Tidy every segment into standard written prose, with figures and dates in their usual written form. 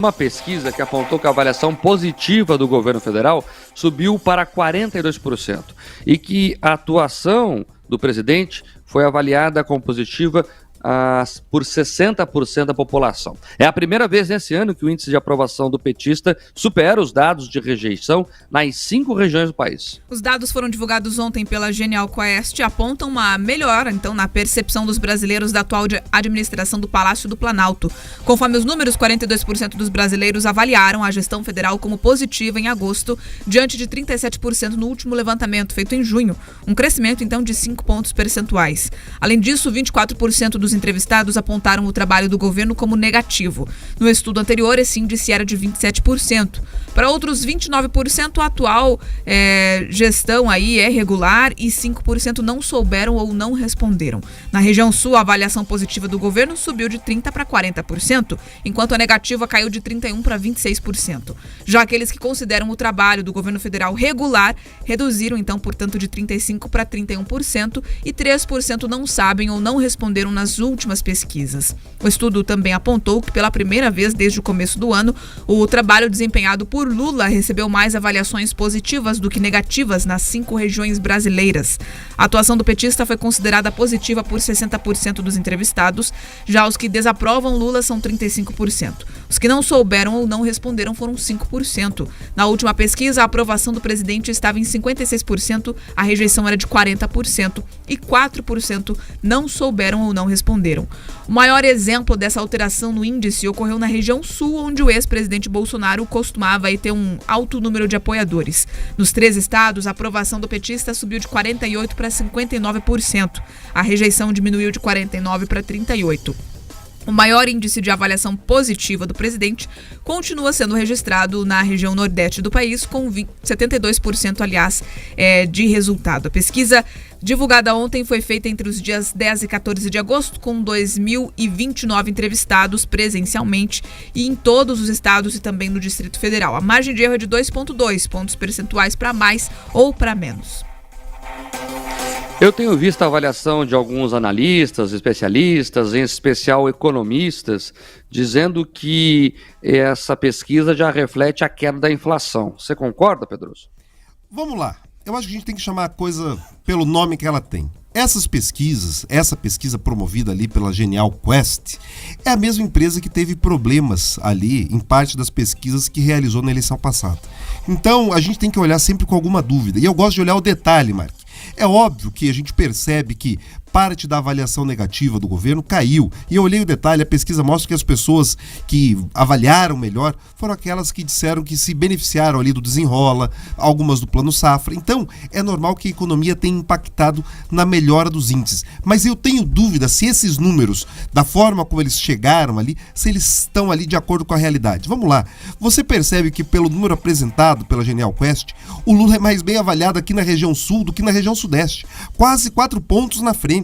Uma pesquisa que apontou que a avaliação positiva do governo federal subiu para 42% e que a atuação do presidente foi avaliada como positiva por 60% da população. É a primeira vez nesse ano que o índice de aprovação do petista supera os dados de rejeição nas 5 regiões do país. Os dados foram divulgados ontem pela Genial Quest e apontam uma melhora, então, na percepção dos brasileiros da atual administração do Palácio do Planalto. Conforme os números, 42% dos brasileiros avaliaram a gestão federal como positiva em agosto, diante de 37% no último levantamento feito em junho, um crescimento, então, de 5 pontos percentuais. Além disso, 24% dos entrevistados apontaram o trabalho do governo como negativo. No estudo anterior, esse índice era de 27%. Para outros 29%, a atual gestão aí é regular e 5% não souberam ou não responderam. Na região sul, a avaliação positiva do governo subiu de 30% para 40%, enquanto a negativa caiu de 31% para 26%. Já aqueles que consideram o trabalho do governo federal regular reduziram, então, portanto, de 35% para 31% e 3% não sabem ou não responderam nas últimas pesquisas. O estudo também apontou que, pela primeira vez desde o começo do ano, o trabalho desempenhado por Lula recebeu mais avaliações positivas do que negativas nas 5 regiões brasileiras. A atuação do petista foi considerada positiva por 60% dos entrevistados, já os que desaprovam Lula são 35%. Os que não souberam ou não responderam foram 5%. Na última pesquisa, a aprovação do presidente estava em 56%, a rejeição era de 40% e 4% não souberam ou não responderam. O maior exemplo dessa alteração no índice ocorreu na região sul, onde o ex-presidente Bolsonaro costumava ter um alto número de apoiadores. Nos 3 estados, a aprovação do petista subiu de 48% para 59%. A rejeição diminuiu de 49% para 38%. O maior índice de avaliação positiva do presidente continua sendo registrado na região nordeste do país, com 72%, aliás, de resultado. A pesquisa divulgada ontem foi feita entre os dias 10 e 14 de agosto, com 2.029 entrevistados presencialmente e em todos os estados e também no Distrito Federal. A margem de erro é de 2,2 pontos percentuais para mais ou para menos. Eu tenho visto a avaliação de alguns analistas, especialistas, em especial economistas, dizendo que essa pesquisa já reflete a queda da inflação. Você concorda, Pedroso? Vamos lá. Eu acho que a gente tem que chamar a coisa pelo nome que ela tem. Essas pesquisas, essa pesquisa promovida ali pela Genial Quest, é a mesma empresa que teve problemas ali em parte das pesquisas que realizou na eleição passada. Então, a gente tem que olhar sempre com alguma dúvida. E eu gosto de olhar o detalhe, Mark. É óbvio que a gente percebe que parte da avaliação negativa do governo caiu. E eu olhei o detalhe, a pesquisa mostra que as pessoas que avaliaram melhor foram aquelas que disseram que se beneficiaram ali do desenrola, algumas do Plano Safra. Então, é normal que a economia tenha impactado na melhora dos índices. Mas eu tenho dúvida se esses números, da forma como eles chegaram ali, se eles estão ali de acordo com a realidade. Vamos lá. Você percebe que pelo número apresentado pela Genial Quest, o Lula é mais bem avaliado aqui na região sul do que na região sudeste. Quase 4 pontos na frente.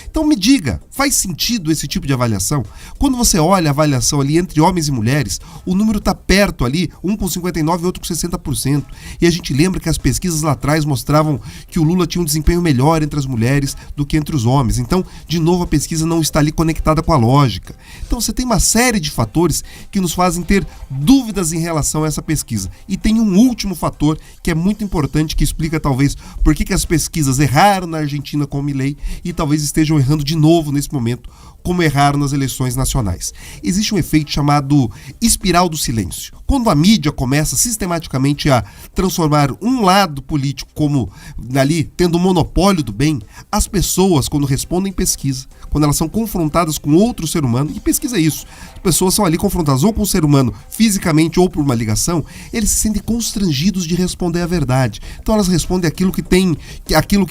Então me diga, faz sentido esse tipo de avaliação? Quando você olha a avaliação ali entre homens e mulheres, o número está perto ali, um com 59% e outro com 60%. E a gente lembra que as pesquisas lá atrás mostravam que o Lula tinha um desempenho melhor entre as mulheres do que entre os homens. Então, de novo, a pesquisa não está ali conectada com a lógica. Então você tem uma série de fatores que nos fazem ter dúvidas em relação a essa pesquisa. E tem um último fator que é muito importante, que explica talvez por que as pesquisas erraram na Argentina com o Milei e talvez estejam errando de novo nesse momento, como erraram nas eleições nacionais. Existe um efeito chamado espiral do silêncio. Quando a mídia começa sistematicamente a transformar um lado político como ali tendo o monopólio do bem, as pessoas, quando respondem pesquisa, quando elas são confrontadas com outro ser humano, e pesquisa é isso, as pessoas são ali confrontadas ou com o ser humano fisicamente ou por uma ligação, eles se sentem constrangidos de responder a verdade. Então elas respondem aquilo que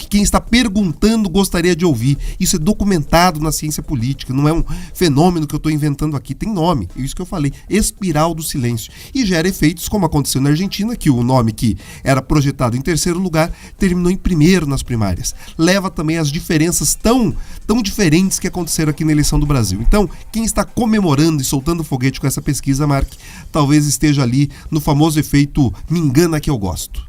quem está perguntando gostaria de ouvir. Isso é documentado na ciência política, não é um fenômeno que eu estou inventando aqui, tem nome, é isso que eu falei, espiral do silêncio. E gera efeitos como aconteceu na Argentina, que o nome que era projetado em 3º lugar terminou em 1º nas primárias. Leva também às diferenças tão diferentes que aconteceram aqui na eleição do Brasil. Então, quem está comemorando e soltando foguete com essa pesquisa, Mark, talvez esteja ali no famoso efeito me engana que eu gosto.